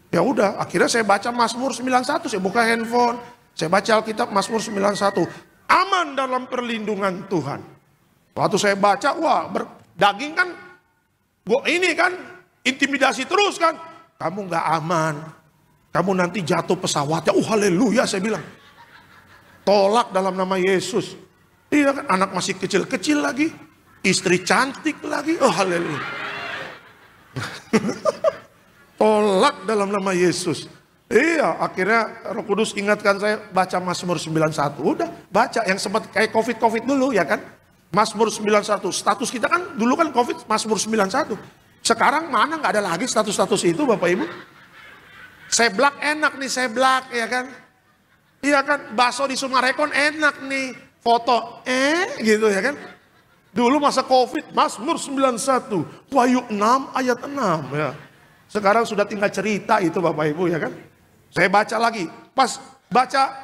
Ya udah, akhirnya saya baca Mazmur 91, saya buka handphone, saya baca Alkitab Mazmur 91, aman dalam perlindungan Tuhan. Waktu saya baca, wah daging kan, ini kan intimidasi terus kan, kamu nggak aman, kamu nanti jatuh pesawatnya, haleluya saya bilang. Tolak dalam nama Yesus. Iya kan, anak masih kecil-kecil lagi. Istri cantik lagi. Oh haleluya. Tolak dalam nama Yesus. Iya, akhirnya Roh Kudus ingatkan saya baca Mazmur 91. Udah, baca yang sempat kayak Covid dulu ya kan. Mazmur 91. Status kita kan dulu kan Covid Mazmur 91. Sekarang mana nggak ada lagi status-status itu Bapak Ibu. Seblak enak nih, seblak ya kan. Iya kan, bakso di Sumarekon enak nih, foto, gitu ya kan. Dulu masa Covid, Mazmur 91, Wahyu 6 ayat 6 ya. Sekarang sudah tinggal cerita itu Bapak Ibu ya kan. Saya baca lagi, pas baca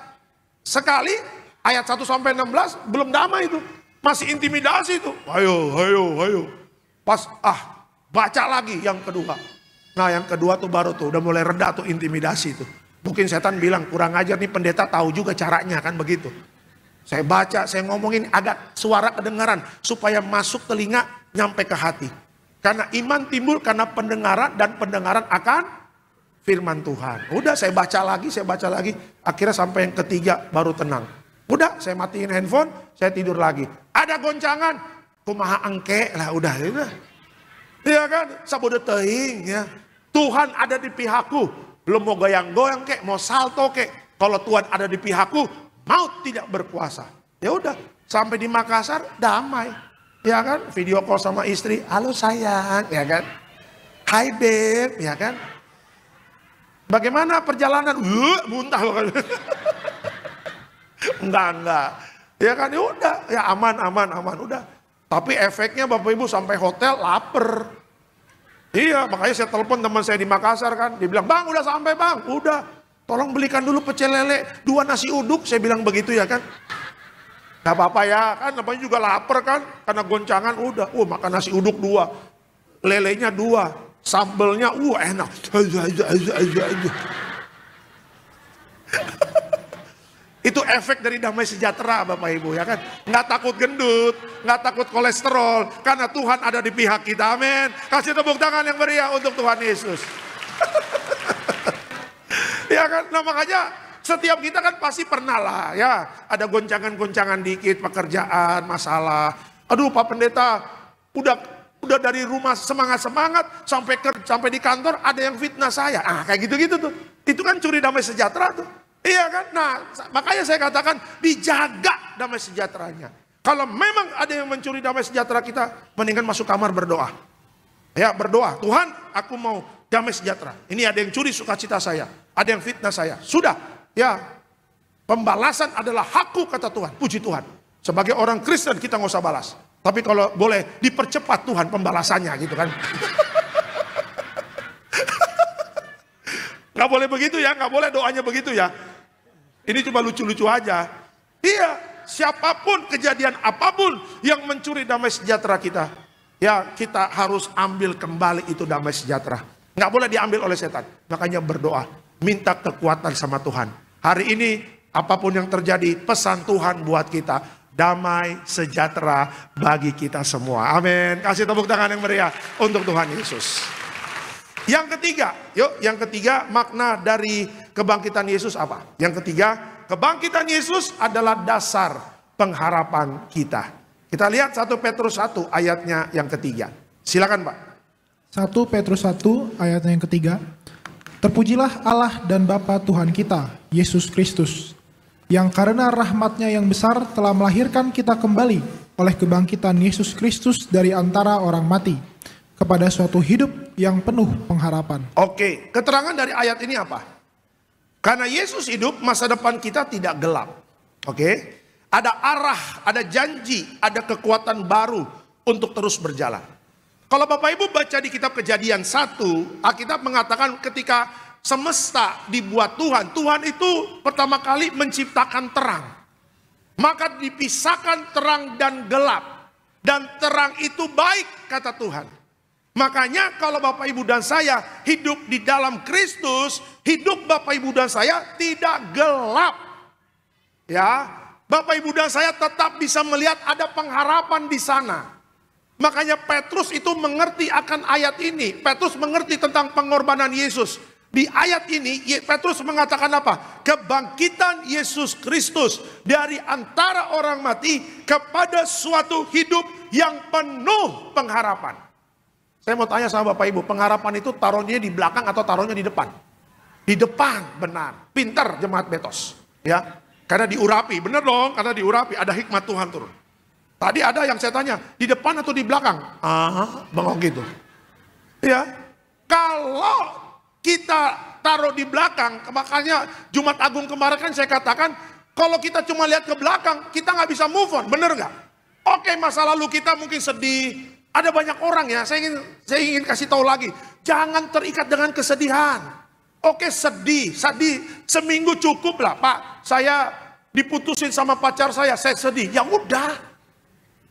sekali ayat 1 sampai 16 belum damai itu. Masih intimidasi itu. Ayo. Pas baca lagi yang kedua. Nah yang kedua tuh baru tuh udah mulai reda tuh intimidasi itu. Mungkin setan bilang kurang ajar nih pendeta tahu juga caranya kan begitu. Saya baca, saya ngomongin agak suara kedengaran supaya masuk telinga nyampe ke hati. Karena iman timbul karena pendengaran dan pendengaran akan firman Tuhan. Udah saya baca lagi. Akhirnya sampai yang ketiga baru tenang. Udah saya matiin handphone, saya tidur lagi. Ada goncangan, kumaha engke lah udah gitu. Iya kan, sabode teuing ya. Tuhan ada di pihakku. Belum mau goyang-goyang kek, mau salto kek. Kalau Tuhan ada di pihakku, maut tidak berkuasa. Ya udah, sampai di Makassar damai. Ya kan, video call sama istri, halo sayang, ya kan. Hai babe, ya kan. Bagaimana perjalanan? Muntah. Enggak. Ya kan, ya udah, ya aman, udah. Tapi efeknya Bapak Ibu sampai hotel lapar. Iya, makanya saya telepon teman saya di Makassar kan. Dia bilang, bang udah sampai bang, udah. Tolong belikan dulu pecel lele, 2 nasi uduk. Saya bilang begitu ya kan. Gak apa-apa ya, kan namanya juga lapar kan. Karena goncangan udah, makan nasi uduk 2. Lelenya 2. Sambelnya, enak. Itu efek dari damai sejahtera Bapak Ibu ya kan. Nggak takut gendut, nggak takut kolesterol. Karena Tuhan ada di pihak kita, amin. Kasih tepuk tangan yang meriah untuk Tuhan Yesus. Ya kan, nah makanya setiap kita kan pasti pernah lah ya. Ada goncangan-goncangan dikit, pekerjaan, masalah. Aduh Pak Pendeta, udah dari rumah semangat-semangat sampai di kantor ada yang fitnah saya. Kayak gitu-gitu tuh. Itu kan curi damai sejahtera tuh. Iya kan? Nah, makanya saya katakan dijaga damai sejahteranya. Kalau memang ada yang mencuri damai sejahtera kita, mendingan masuk kamar berdoa. Ya, berdoa. Tuhan, aku mau damai sejahtera. Ini ada yang curi sukacita saya, ada yang fitnah saya. Sudah, ya. Pembalasan adalah hakku kata Tuhan. Puji Tuhan. Sebagai orang Kristen kita nggak usah balas. Tapi kalau boleh dipercepat Tuhan pembalasannya gitu kan. Nggak boleh begitu ya, nggak boleh doanya begitu ya. Ini cuma lucu-lucu aja. Iya, siapapun kejadian apapun yang mencuri damai sejahtera kita, ya kita harus ambil kembali itu damai sejahtera. Nggak boleh diambil oleh setan. Makanya berdoa, minta kekuatan sama Tuhan. Hari ini apapun yang terjadi, pesan Tuhan buat kita, damai sejahtera bagi kita semua. Amin. Kasih tepuk tangan yang meriah untuk Tuhan Yesus. Yang ketiga, makna dari kebangkitan Yesus apa? Yang ketiga, kebangkitan Yesus adalah dasar pengharapan kita. Kita lihat 1 Petrus 1 ayatnya yang ketiga. Silakan Pak. 1 Petrus 1 ayatnya yang ketiga. Terpujilah Allah dan Bapa Tuhan kita, Yesus Kristus, yang karena rahmat-Nya yang besar telah melahirkan kita kembali oleh kebangkitan Yesus Kristus dari antara orang mati, kepada suatu hidup yang penuh pengharapan. Oke, keterangan dari ayat ini apa? Karena Yesus hidup, masa depan kita tidak gelap. Oke, ada arah, ada janji, ada kekuatan baru untuk terus berjalan. Kalau Bapak Ibu baca di kitab Kejadian 1, Alkitab mengatakan ketika semesta dibuat Tuhan, Tuhan itu pertama kali menciptakan terang. Maka dipisahkan terang dan gelap. Dan terang itu baik, kata Tuhan. Makanya kalau Bapak Ibu dan saya hidup di dalam Kristus, hidup Bapak Ibu dan saya tidak gelap. Ya, Bapak Ibu dan saya tetap bisa melihat ada pengharapan di sana. Makanya Petrus itu mengerti akan ayat ini. Petrus mengerti tentang pengorbanan Yesus. Di ayat ini Petrus mengatakan apa? Kebangkitan Yesus Kristus dari antara orang mati kepada suatu hidup yang penuh pengharapan. Saya mau tanya sama Bapak Ibu, pengharapan itu taruhnya di belakang atau taruhnya di depan? Di depan, benar. Pintar jemaat Betos. Ya, karena diurapi, benar dong, karena diurapi, ada hikmat Tuhan turun. Tadi ada yang saya tanya, di depan atau di belakang? Bengong gitu. Ya, kalau kita taruh di belakang, makanya Jumat Agung kemarin kan saya katakan, kalau kita cuma lihat ke belakang, kita nggak bisa move on, benar nggak? Oke, masa lalu kita mungkin sedih. Ada banyak orang ya, saya ingin kasih tahu lagi. Jangan terikat dengan kesedihan. Oke, sedih, seminggu cukup lah Pak. Saya diputusin sama pacar saya sedih. Ya udah.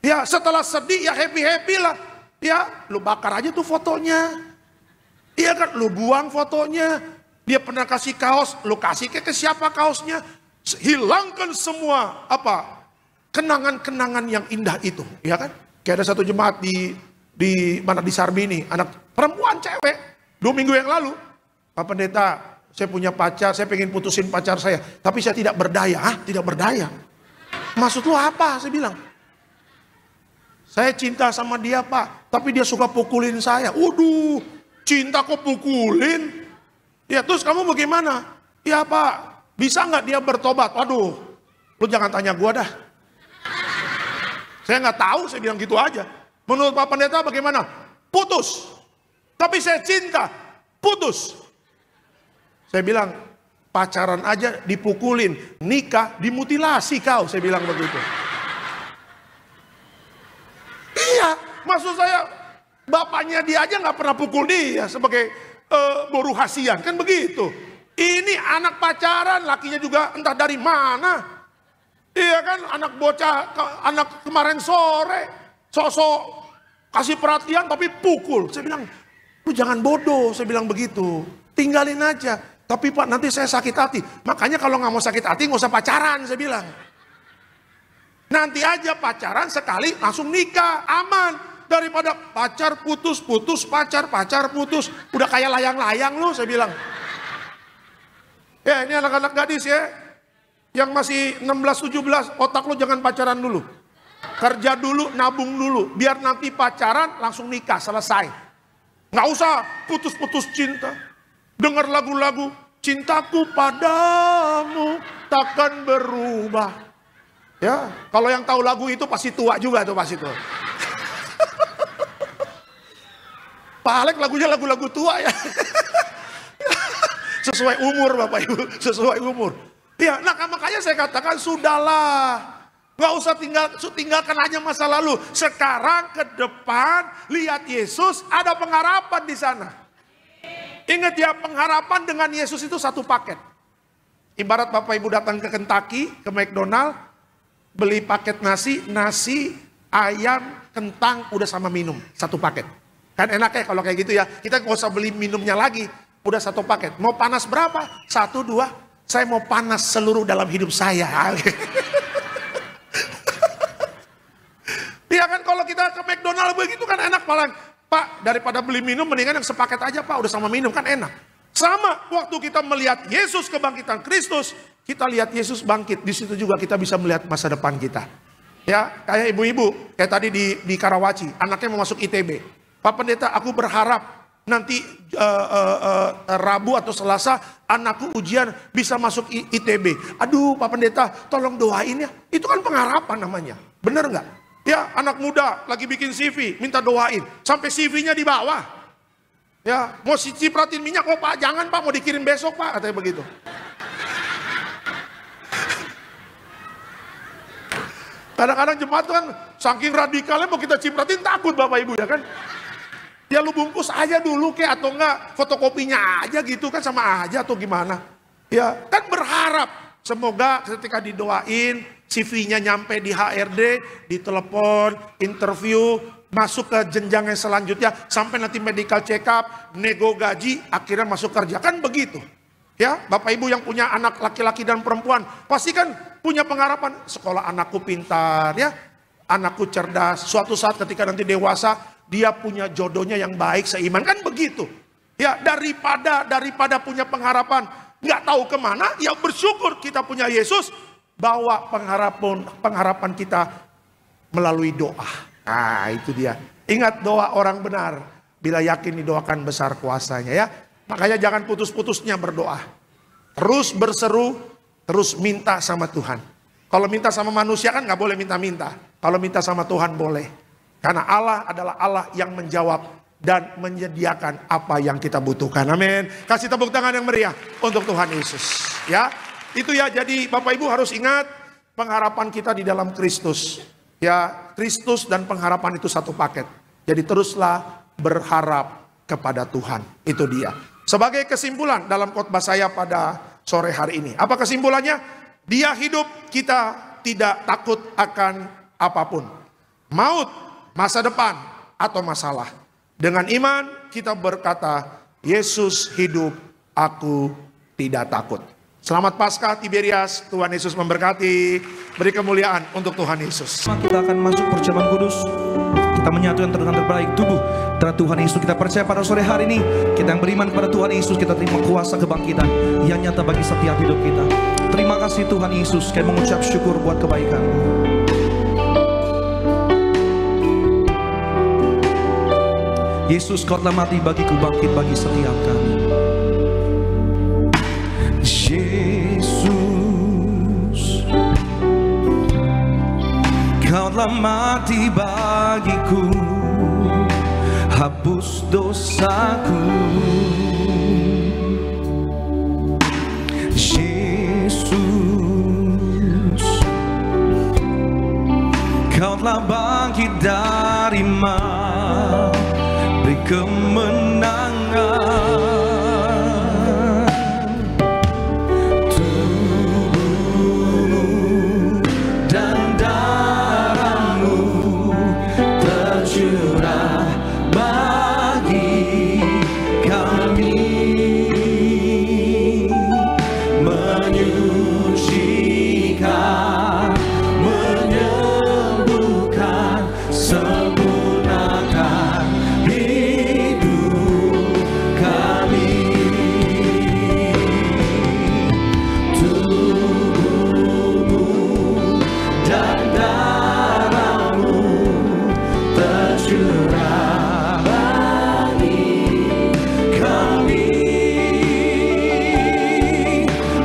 Ya setelah sedih ya happy lah. Ya lu bakar aja tuh fotonya. Iya kan, lu buang fotonya. Dia pernah kasih kaos, lu kasih ke siapa kaosnya. Hilangkan semua kenangan-kenangan yang indah itu. Ya kan. Kayak ada satu jemaat di Sarbini, anak perempuan cewek, 2 minggu yang lalu, Pak Pendeta, saya punya pacar, saya pengen putusin pacar saya, tapi saya tidak berdaya. Tidak berdaya? Maksud lu apa? Saya bilang. Saya cinta sama dia Pak, tapi dia suka pukulin saya. Waduh, cinta kok pukulin? Ya terus kamu bagaimana? Ya Pak, bisa nggak dia bertobat? Waduh, lu jangan tanya gua dah. Saya nggak tahu, saya bilang gitu aja. Menurut Pak Pendeta bagaimana? Putus. Tapi saya cinta, putus. Saya bilang, pacaran aja dipukulin, nikah dimutilasi kau, saya bilang begitu. Iya, maksud saya bapaknya dia aja nggak pernah pukul dia sebagai boru hasian, kan begitu. Ini anak pacaran, lakinya juga entah dari mana. Iya kan, anak bocah, anak kemarin sore, sosok kasih perhatian tapi pukul. Saya bilang, lu jangan bodoh, saya bilang begitu. Tinggalin aja. Tapi Pak, nanti saya sakit hati. Makanya kalau nggak mau sakit hati, nggak usah pacaran, saya bilang. Nanti aja pacaran sekali, langsung nikah, aman. Daripada pacar putus, pacar putus. Udah kayak layang-layang lu, saya bilang. Ya ini anak-anak gadis ya. Yang masih 16-17, otak lu jangan pacaran dulu. Kerja dulu, nabung dulu. Biar nanti pacaran, langsung nikah, selesai. Nggak usah putus-putus cinta. Dengar lagu-lagu, cintaku padamu takkan berubah. Ya, kalau yang tahu lagu itu pasti tua juga tuh pasti tuh. Pak Alek lagunya lagu-lagu tua ya. Sesuai umur Bapak Ibu, sesuai umur. Ya, nah makanya saya katakan sudahlah. Nggak usah tinggalkan aja masa lalu. Sekarang ke depan, lihat Yesus, ada pengharapan di sana. Ingat ya, pengharapan dengan Yesus itu satu paket. Ibarat Bapak Ibu datang ke Kentucky, ke McDonald, beli paket nasi, ayam, kentang, udah sama minum. Satu paket. Kan enak ya kalau kayak gitu ya. Kita nggak usah beli minumnya lagi. Udah satu paket. Mau panas berapa? 1, 2. Saya mau panas seluruh dalam hidup saya. Ya kan kalau kita ke McDonald begitu kan enak paling. Pak, daripada beli minum mendingan yang sepaket aja Pak, udah sama minum kan enak. Sama waktu kita melihat Yesus kebangkitan Kristus, kita lihat Yesus bangkit, di situ juga kita bisa melihat masa depan kita. Ya, kayak ibu-ibu, kayak tadi di Karawaci, anaknya mau masuk ITB. Pak Pendeta, aku berharap nanti Rabu atau Selasa anakku ujian bisa masuk ITB. Aduh Pak Pendeta, tolong doain ya. Itu kan pengharapan namanya. Bener nggak? Ya, anak muda lagi bikin CV, minta doain. Sampai CV-nya di bawah. Ya, mau cipratin minyak, oh Pak, jangan Pak, mau dikirim besok Pak, katanya begitu. Kadang-kadang jemaat kan saking radikalnya mau kita cipratin takut Bapak Ibu ya kan. Ya lu bungkus aja dulu kayak atau enggak fotokopinya aja gitu kan sama aja atau gimana. Ya kan berharap semoga ketika didoain CV-nya nyampe di HRD, ditelepon, interview, masuk ke jenjang yang selanjutnya sampai nanti medical check up, nego gaji, akhirnya masuk kerja. Kan begitu. Ya, Bapak Ibu yang punya anak laki-laki dan perempuan pasti kan punya pengharapan sekolah anakku pintar ya, anakku cerdas. Suatu saat ketika nanti dewasa dia punya jodohnya yang baik seiman, kan begitu. Ya, daripada punya pengharapan nggak tahu kemana, ya bersyukur kita punya Yesus, bawa pengharapan kita melalui doa. Nah, itu dia. Ingat doa orang benar, bila yakin didoakan besar kuasanya ya. Makanya jangan putus-putusnya berdoa. Terus berseru, terus minta sama Tuhan. Kalau minta sama manusia kan nggak boleh minta-minta. Kalau minta sama Tuhan boleh. Karena Allah adalah Allah yang menjawab dan menyediakan apa yang kita butuhkan. Amin. Kasih tepuk tangan yang meriah untuk Tuhan Yesus. Ya, itu ya. Jadi Bapak Ibu harus ingat pengharapan kita di dalam Kristus. Ya, Kristus dan pengharapan itu satu paket. Jadi teruslah berharap kepada Tuhan. Itu dia. Sebagai kesimpulan dalam khotbah saya pada sore hari ini. Apa kesimpulannya? Dia hidup, kita tidak takut akan apapun. Maut, masa depan, atau masalah. Dengan iman kita berkata, Yesus hidup, aku tidak takut. Selamat Paskah Tiberias, Tuhan Yesus memberkati. Beri kemuliaan untuk Tuhan Yesus. Kita akan masuk perjamuan kudus. Kita menyatukan dengan terbaik tubuh terhadap Tuhan Yesus. Kita percaya pada sore hari ini, kita yang beriman kepada Tuhan Yesus, kita terima kuasa kebangkitan yang nyata bagi setiap hidup kita. Terima kasih Tuhan Yesus, kami mengucap syukur buat kebaikan. Yesus, Kau telah mati bagiku, bangkit bagi setiap kami. Yesus, Kau telah mati bagiku, hapus dosaku. Yesus, Kau telah bangkit dari mati, beri kemenangan. Tubuhmu dan darahmu tercurah bagi kami, menyucikan, menyembuhkan, sempurnakan hidup kami. Tubuhmu dan darahmu tercurah bagi kami,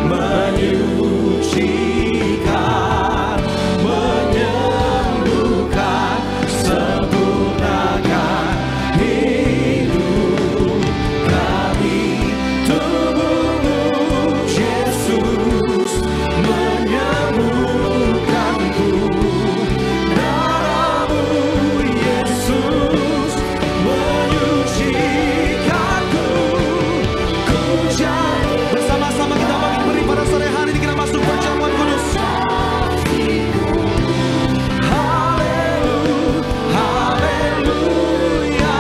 menyucikan, menyembuhkan, sempurnakan hidup kami. Tubuhmu Yesus menyembuhkanku, darahmu Yesus menyucikanku. Ku jadi bersama-sama kita bangkit beri pada sore hari ini, kita masuk perjamuan kudus. Haleluya, haleluya.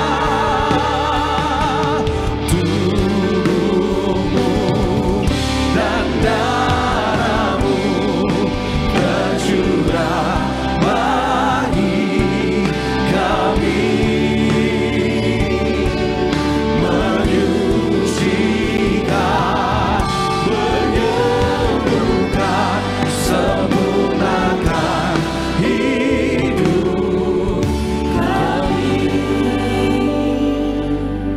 Tubuhmu dan darahmu tercurah bagi kami, menyucikan, menyembuhkan, sempurnakan hidup kami.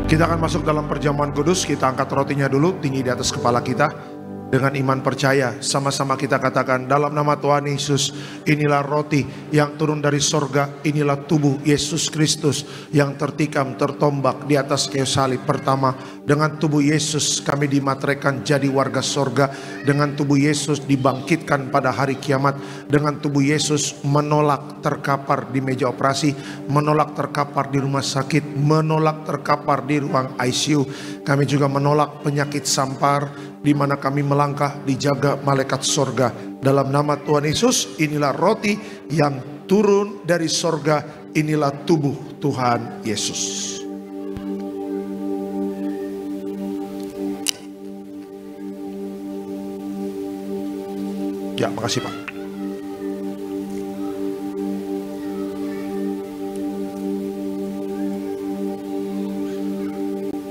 Kita akan masuk dalam perjamuan kudus. Kita angkat rotinya dulu tinggi di atas kepala kita. Dengan iman percaya, sama-sama kita katakan, dalam nama Tuhan Yesus, inilah roti yang turun dari sorga, inilah tubuh Yesus Kristus yang tertikam, tertombak di atas kayu salib. Pertama, dengan tubuh Yesus kami dimateraikan jadi warga sorga. Dengan tubuh Yesus dibangkitkan pada hari kiamat. Dengan tubuh Yesus menolak terkapar di meja operasi, menolak terkapar di rumah sakit, menolak terkapar di ruang ICU. Kami juga menolak penyakit sampar, di mana kami melangkah dijaga malaikat sorga. Dalam nama Tuhan Yesus, inilah roti yang turun dari sorga, inilah tubuh Tuhan Yesus. Ya, makasih Pak.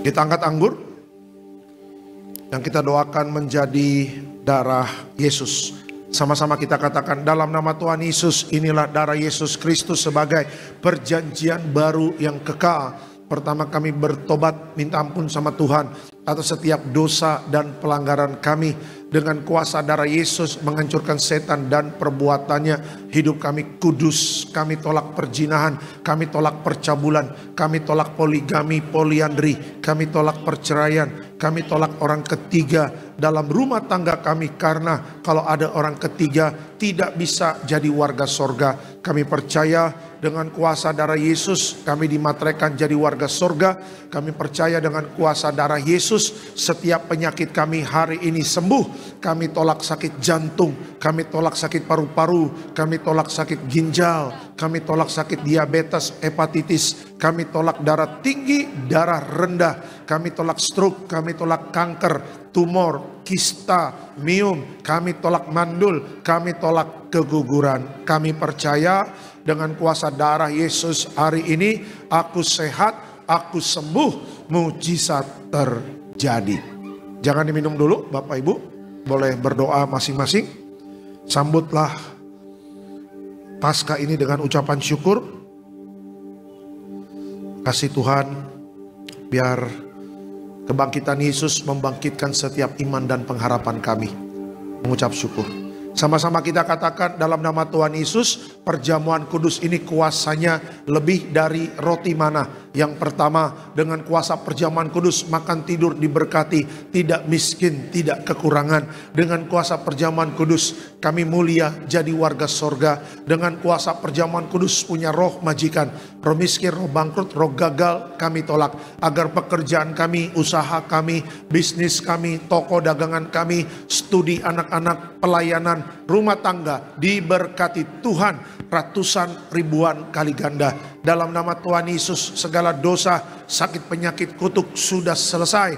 Kita angkat anggur yang kita doakan menjadi darah Yesus. Sama-sama kita katakan, dalam nama Tuhan Yesus, inilah darah Yesus Kristus sebagai perjanjian baru yang kekal. Pertama, kami bertobat, minta ampun sama Tuhan atas setiap dosa dan pelanggaran kami. Dengan kuasa darah Yesus menghancurkan setan dan perbuatannya. Hidup kami kudus, kami tolak perzinahan, kami tolak percabulan, kami tolak poligami, poliandri, kami tolak perceraian, kami tolak orang ketiga dalam rumah tangga kami. Karena kalau ada orang ketiga tidak bisa jadi warga sorga. Kami percaya dengan kuasa darah Yesus kami dimateraikan jadi warga sorga. Kami percaya dengan kuasa darah Yesus setiap penyakit kami hari ini sembuh. Kami tolak sakit jantung, kami tolak sakit paru-paru, kami tolak sakit ginjal, kami tolak sakit diabetes, hepatitis, kami tolak darah tinggi, darah rendah, kami tolak stroke, kami tolak kanker, tumor, kista, miom, kami tolak mandul, kami tolak keguguran. Kami percaya dengan kuasa darah Yesus hari ini aku sehat, aku sembuh, mujizat terjadi. Jangan diminum dulu Bapak Ibu, boleh berdoa masing-masing. Sambutlah Paskah ini dengan ucapan syukur. Kasih Tuhan Biar kebangkitan Yesus membangkitkan setiap iman dan pengharapan kami. Mengucap syukur. Sama-sama kita katakan dalam nama Tuhan Yesus, perjamuan kudus ini kuasanya lebih dari roti mana. Yang pertama, dengan kuasa perjamuan kudus, makan tidur diberkati, tidak miskin, tidak kekurangan. Dengan kuasa perjamuan kudus, kami mulia jadi warga sorga. Dengan kuasa perjamuan kudus, punya roh majikan, roh miskin, roh bangkrut, roh gagal, kami tolak. Agar pekerjaan kami, usaha kami, bisnis kami, toko dagangan kami, studi anak-anak, pelayanan, rumah tangga diberkati Tuhan ratusan ribuan kali ganda. Dalam nama Tuhan Yesus, segala dosa, sakit, penyakit, kutuk sudah selesai,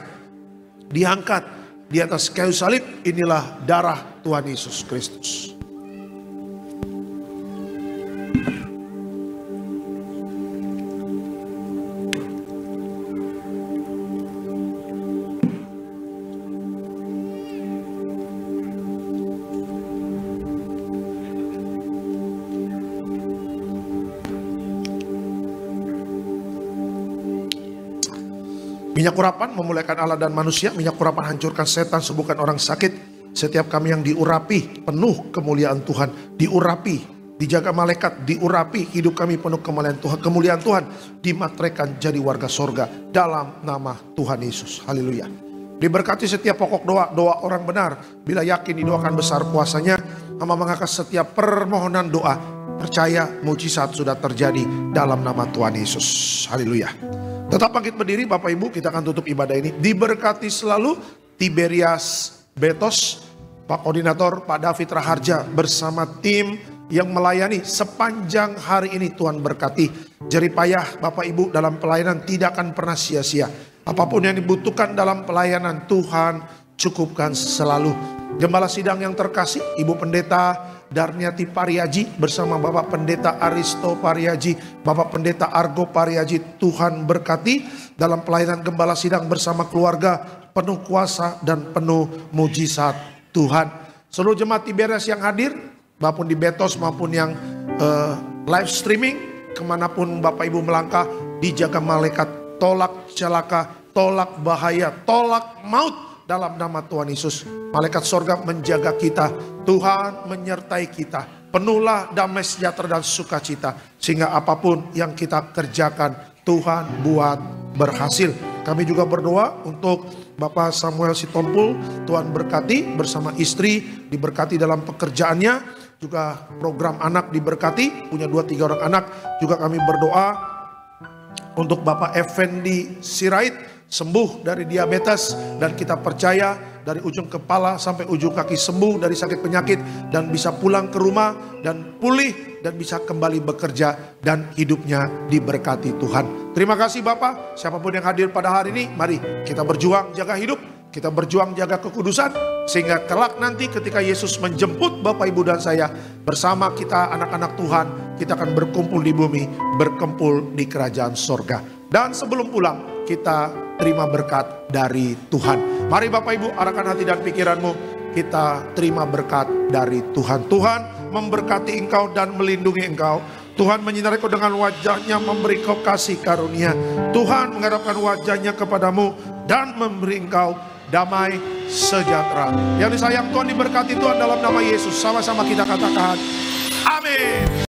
diangkat di atas kayu salib. Inilah darah Tuhan Yesus Kristus. Minyak urapan memuliakan Allah dan manusia. Minyak urapan hancurkan setan, sembuhkan orang sakit. Setiap kami yang diurapi penuh kemuliaan Tuhan. Diurapi, dijaga malaikat, diurapi. Hidup kami penuh kemuliaan Tuhan. Kemuliaan Tuhan dimateraikan jadi warga sorga. Dalam nama Tuhan Yesus. Haleluya. Diberkati setiap pokok doa, doa orang benar. Bila yakin didoakan besar kuasanya. Hamba mengangkat setiap permohonan doa. Percaya mujizat sudah terjadi dalam nama Tuhan Yesus. Haleluya. Tetap bangkit berdiri Bapak Ibu, kita akan tutup ibadah ini. Diberkati selalu Tiberias Betos, Pak Koordinator, Pak David Raharja bersama tim yang melayani sepanjang hari ini. Tuhan berkati. Jeripayah Bapak Ibu dalam pelayanan tidak akan pernah sia-sia. Apapun yang dibutuhkan dalam pelayanan, Tuhan cukupkan selalu. Gembala sidang yang terkasih, Ibu Pendeta Darniati Pariaji bersama Bapak Pendeta Aristo Pariaji, Bapak Pendeta Argo Pariaji, Tuhan berkati dalam pelayanan gembala sidang bersama keluarga, penuh kuasa dan penuh mujizat Tuhan. Seluruh jemaat Tiberias yang hadir, maupun di Betos maupun yang live streaming, kemanapun Bapak Ibu melangkah, dijaga malaikat, tolak celaka, tolak bahaya, tolak maut. Dalam nama Tuhan Yesus, malaikat sorga menjaga kita, Tuhan menyertai kita. Penuhlah damai sejahtera dan sukacita, sehingga apapun yang kita kerjakan, Tuhan buat berhasil. Kami juga berdoa untuk Bapak Samuel Sitompul, Tuhan berkati bersama istri, diberkati dalam pekerjaannya. Juga program anak diberkati, punya 2-3 orang anak. Juga kami berdoa untuk Bapak Effendi Sirait, sembuh dari diabetes, dan kita percaya dari ujung kepala sampai ujung kaki sembuh dari sakit penyakit, dan bisa pulang ke rumah dan pulih dan bisa kembali bekerja dan hidupnya diberkati Tuhan. Terima kasih Bapak. Siapapun yang hadir pada hari ini, mari kita berjuang jaga hidup, kita berjuang jaga kekudusan, sehingga kelak nanti ketika Yesus menjemput Bapak Ibu dan saya, bersama kita anak-anak Tuhan, kita akan berkumpul di bumi, berkumpul di kerajaan sorga. Dan sebelum pulang, kita terima berkat dari Tuhan. Mari Bapak Ibu, arahkan hati dan pikiranmu, kita terima berkat dari Tuhan. Tuhan memberkati engkau dan melindungi engkau. Tuhan menyinari kau dengan wajahnya, memberi kau kasih karunia. Tuhan menghadapkan wajahnya kepadamu dan memberi engkau damai sejahtera. Yang disayang Tuhan, diberkati Tuhan dalam nama Yesus. Sama-sama kita katakan amin.